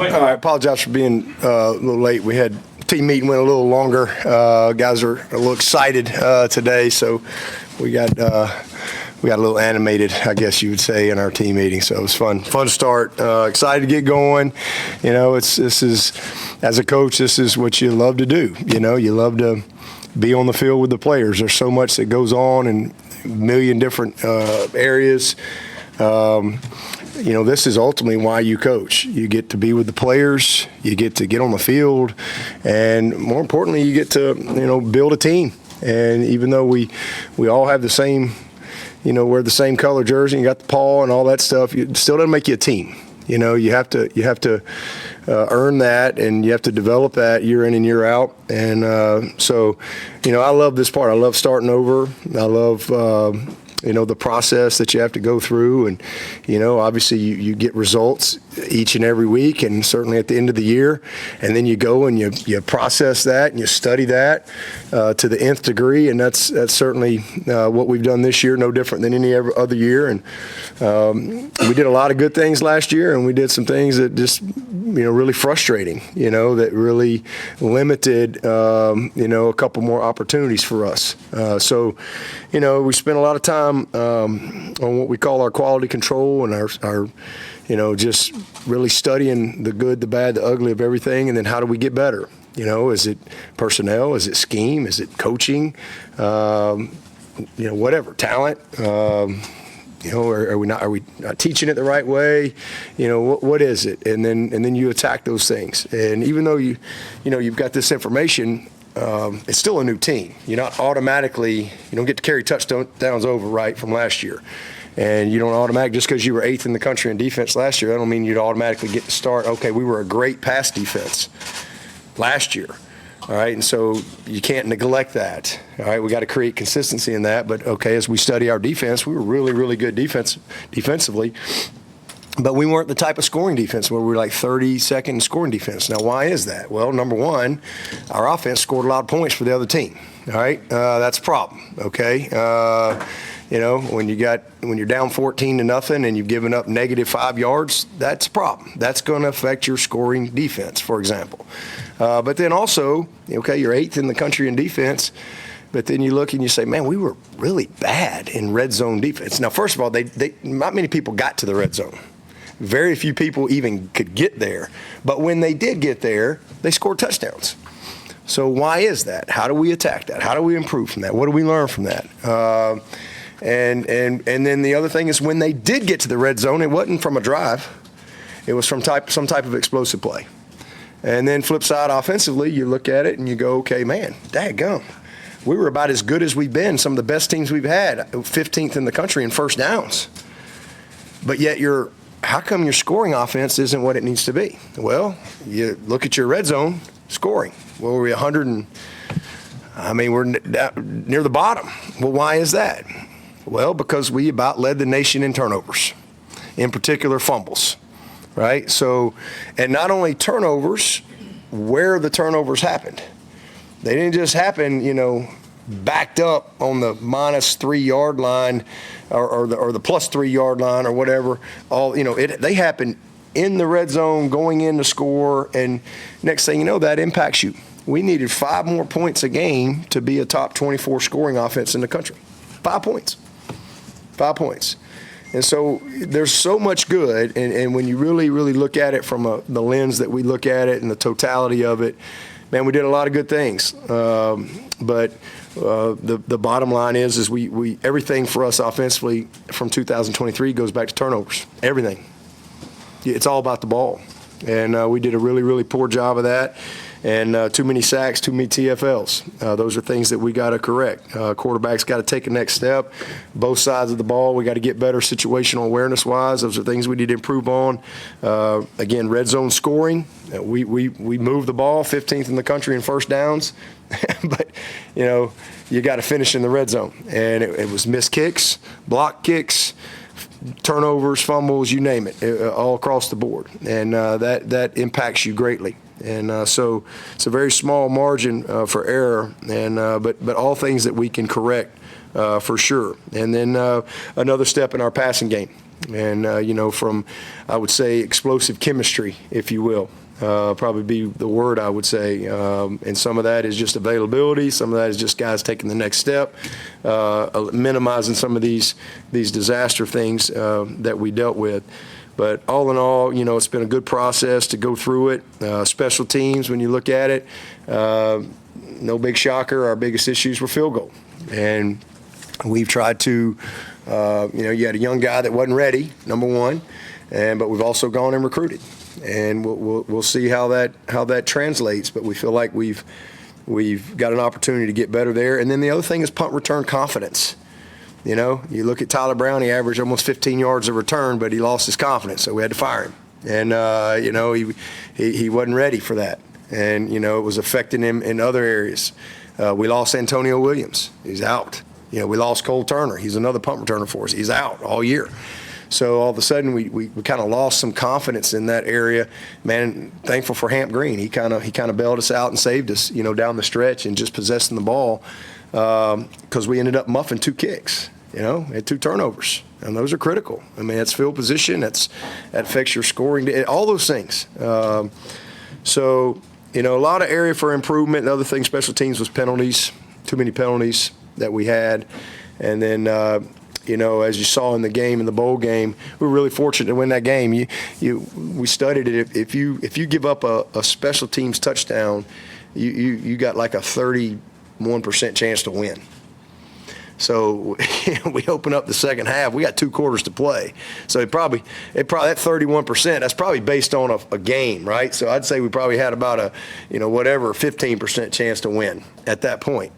All right, apologize for being a little late. We had team meeting went a little longer. Guys are a little excited today, so we got a little animated, I guess you would say, in our team meeting. So it was fun start. Excited to get going. You know, this is as a coach, this is what you love to do. You know, you love to be on the field with the players. There's so much that goes on in a million different areas. You know, this is ultimately why you coach. You get to be with the players, you get to get on the field, and more importantly, you get to, you know, build a team. And even though we all have the same, you know, wear the same color jersey, and you got the paw and all that stuff, it still doesn't make you a team. You know, you have to earn that, and you have to develop that year in and year out. And so, you know, I love this part. I love starting over. I love you know, the process that you have to go through. And, you know, obviously you get results each and every week, and certainly at the end of the year. And then you go and you process that and you study that to the nth degree. And that's certainly what we've done this year, no different than any other year. And we did a lot of good things last year, and we did some things that just, you know, really frustrating, you know, that really limited, you know, a couple more opportunities for us. So, you know, we spent a lot of time on what we call our quality control and our, you know, just really studying the good, the bad, the ugly of everything. And then how do we get better? You know, is it personnel? Is it scheme? Is it coaching? You know, whatever, talent. You know, are we not teaching it the right way? You know, what is it? And then you attack those things. And even though you know, you've got this information, it's still a new team. You're not automatically, you don't get to carry touchdowns over, right, from last year. And you don't automatically, just because you were 8th in the country in defense last year, I don't mean you'd automatically get to start, okay, we were a great pass defense last year. All right, and so you can't neglect that. All right, we got to create consistency in that. But, okay, as we study our defense, we were really, really good defensively. But we weren't the type of scoring defense where we were like 32nd in scoring defense. Now, why is that? Well, number one, our offense scored a lot of points for the other team. All right, that's a problem. Okay, you know, when you're down 14-0 and you've given up -5 yards, that's a problem. That's going to affect your scoring defense, for example. But then also, okay, you're 8th in the country in defense. But then you look and you say, man, we were really bad in red zone defense. Now, first of all, they not many people got to the red zone. Very few people even could get there. But when they did get there, they scored touchdowns. So why is that? How do we attack that? How do we improve from that? What do we learn from that? And then the other thing is, when they did get to the red zone, it wasn't from a drive. It was from some type of explosive play. And then flip side, offensively, you look at it and you go, okay, man, daggum. We were about as good as we've been, some of the best teams we've had, 15th in the country in first downs. But yet how come your scoring offense isn't what it needs to be? Well, you look at your red zone scoring. Well, we're 100 we're near the bottom. Well, why is that? Well, because we about led the nation in turnovers, in particular fumbles, right? So, and not only turnovers, where the turnovers happened. They didn't just happen, you know, backed up on the -3 yard line or the +3 yard line or whatever. All, you know, they happen in the red zone, going in to score, and next thing you know, that impacts you. We needed 5 more points a game to be a top 24 scoring offense in the country. 5 points. 5 points. And so there's so much good, and when you really, really look at it from the lens that we look at it and the totality of it, man, we did a lot of good things. But the bottom line is we everything for us offensively from 2023 goes back to turnovers. Everything. It's all about the ball. And we did a really, really poor job of that. And too many sacks, too many TFLs. Those are things that we got to correct. Quarterback's got to take a next step. Both sides of the ball, we got to get better situational awareness-wise. Those are things we need to improve on. Again, red zone scoring. We moved the ball, 15th in the country in first downs. But, you know, you got to finish in the red zone. And it was missed kicks, block kicks, turnovers, fumbles, you name it, all across the board. And that impacts you greatly. And so it's a very small margin for error, and but all things that we can correct for sure. And then another step in our passing game. And, from, I would say, explosive chemistry, if you will. Probably be the word I would say. And some of that is just availability. Some of that is just guys taking the next step, minimizing some of these disaster things that we dealt with. But all in all, it's been a good process to go through it. Special teams, when you look at it, no big shocker. Our biggest issues were field goal. And we've tried to, you had a young guy that wasn't ready, number one, but we've also gone and recruited. And we'll see how that translates. But we feel like we've got an opportunity to get better there. And then the other thing is punt return confidence. You look at Tyler Brown, he averaged almost 15 yards of return, but he lost his confidence, so we had to fire him. And, he wasn't ready for that. And, it was affecting him in other areas. We lost Antonio Williams. He's out. We lost Cole Turner. He's another punt returner for us. He's out all year. So all of a sudden we kind of lost some confidence in that area. Man, thankful for Hamp Green. He kind of bailed us out and saved us, down the stretch and just possessing the ball because we ended up muffing 2 kicks. Had 2 turnovers, and those are critical. I mean, that's field position, that affects your scoring, all those things. So, a lot of area for improvement. The other thing, special teams, was penalties, too many penalties that we had. And then, as you saw in the game, in the bowl game, we were really fortunate to win that game. We studied it. If you give up a special teams touchdown, you got like a 31% chance to win. So we open up the second half. We got 2 quarters to play. So it probably that 31%. That's probably based on a game, right? So I'd say we probably had about a 15% chance to win at that point.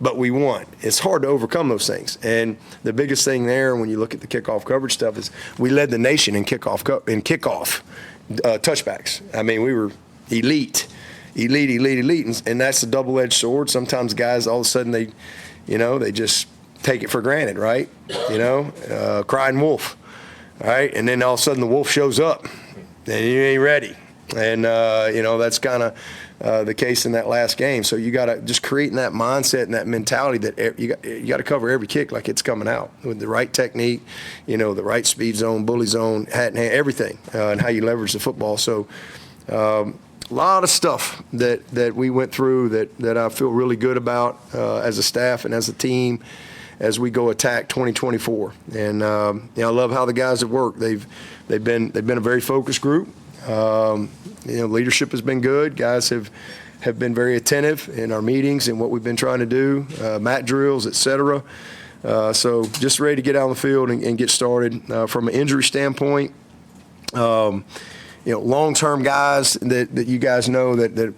But we won. It's hard to overcome those things. And the biggest thing there, when you look at the kickoff coverage stuff, is we led the nation in kickoff touchbacks. I mean, we were elite, and that's a double-edged sword. Sometimes guys, all of a sudden, they just take it for granted, right? Crying wolf, right? And then all of a sudden the wolf shows up, and you ain't ready. And, that's kind of the case in that last game. So you got to just create that mindset and that mentality that you got to cover every kick like it's coming out with the right technique, the right speed zone, bully zone, hat and hand, everything, and how you leverage the football. So a lot of stuff that we went through that I feel really good about as a staff and as a team as we go attack 2024. And I love how the guys have worked. They've been a very focused group. Leadership has been good. Guys have been very attentive in our meetings and what we've been trying to do, mat drills, et cetera. So just ready to get out on the field and get started. From an injury standpoint, long-term guys that you guys know that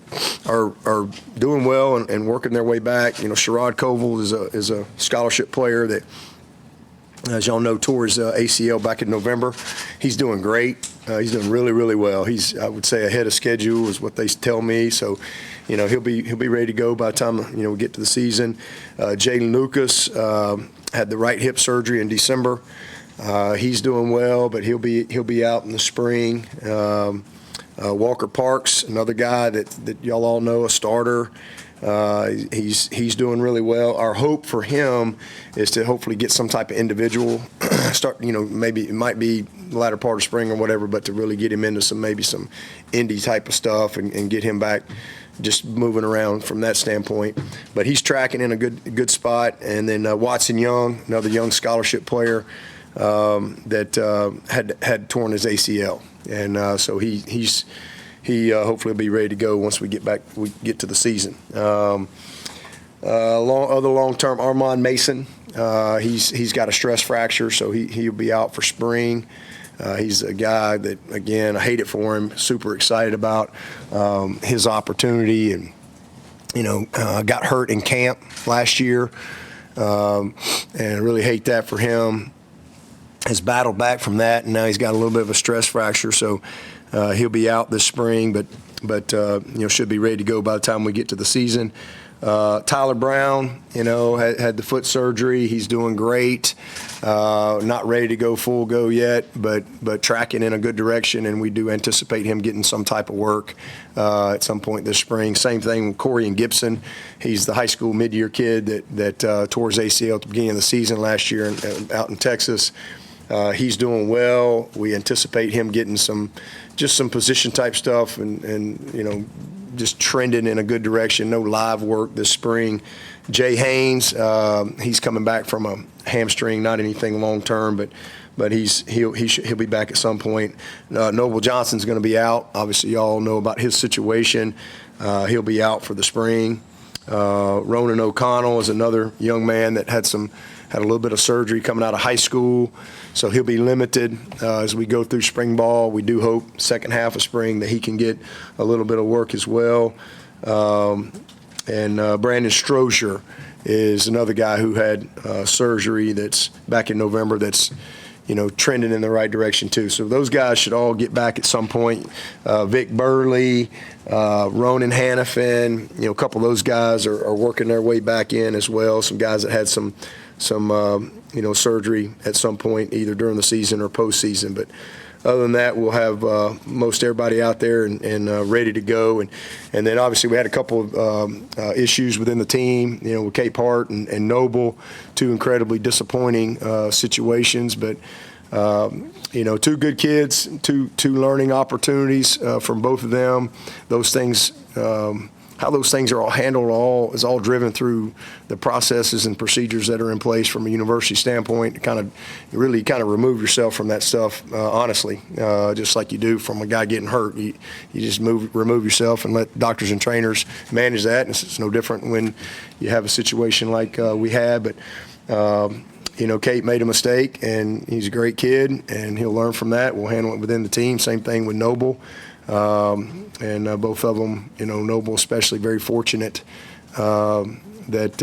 are doing well and working their way back. Sherrod Koval is a scholarship player that, as y'all know, tore his ACL back in November. He's doing great. He's doing really, really well. He's, I would say, ahead of schedule is what they tell me. So, he'll be ready to go by the time we get to the season. Jalen Lucas had the right hip surgery in December. He's doing well, but he'll be out in the spring. Walker Parks, another guy that y'all all know, a starter. He's doing really well. Our hope for him is to hopefully get some type of individual start. Maybe it might be the latter part of spring or whatever, but to really get him into some indie type of stuff and get him back, just moving around from that standpoint. But he's tracking in a good spot. And then Watson Young, another young scholarship player that had torn his ACL, and so he hopefully will be ready to go once we get to the season. Other long-term, Armand Mason, he's got a stress fracture, so he'll be out for spring. He's a guy that, again, I hate it for him. Super excited about his opportunity, and got hurt in camp last year, and I really hate that for him. Has battled back from that, and now he's got a little bit of a stress fracture, so he'll be out this spring, but should be ready to go by the time we get to the season. Tyler Brown, had the foot surgery. He's doing great. Not ready to go full go yet, but tracking in a good direction, and we do anticipate him getting some type of work at some point this spring. Same thing with Corey and Gibson. He's the high school mid-year kid that tore his ACL at the beginning of the season last year out in Texas. He's doing well. We anticipate him getting some position type stuff and just trending in a good direction. No live work this spring. Jay Haynes, he's coming back from a hamstring, not anything long term, but he'll be back at some point. Noble Johnson's going to be out. Obviously, y'all know about his situation. He'll be out for the spring. Ronan O'Connell is another young man that had a little bit of surgery coming out of high school, so he'll be limited as we go through spring ball. We do hope second half of spring that he can get a little bit of work as well. And Brandon Strozier is another guy who had surgery that's back in November that's trending in the right direction too. So those guys should all get back at some point. Vic Burley, Ronan Hannafin, a couple of those guys are working their way back in as well. Some guys that had some surgery at some point, either during the season or postseason. But other than that, we'll have most everybody out there and ready to go. And then obviously we had a couple of issues within the team, with Capehart and Noble, two incredibly disappointing situations. But two good kids, two learning opportunities from both of them. Those things. How those things are all handled is all driven through the processes and procedures that are in place from a university standpoint. To really remove yourself from that stuff, honestly, just like you do from a guy getting hurt. You just remove yourself and let doctors and trainers manage that. And it's no different when you have a situation like we had. But Kate made a mistake, and he's a great kid, and he'll learn from that. We'll handle it within the team. Same thing with Noble. And both of them, Noble especially, very fortunate that,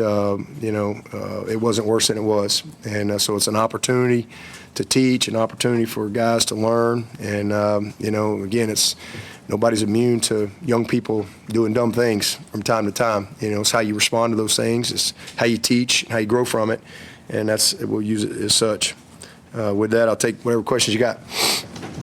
it wasn't worse than it was. And so it's an opportunity to teach, an opportunity for guys to learn. And, again, nobody's immune to young people doing dumb things from time to time. It's how you respond to those things. It's how you teach, how you grow from it. And we'll use it as such. With that, I'll take whatever questions you got.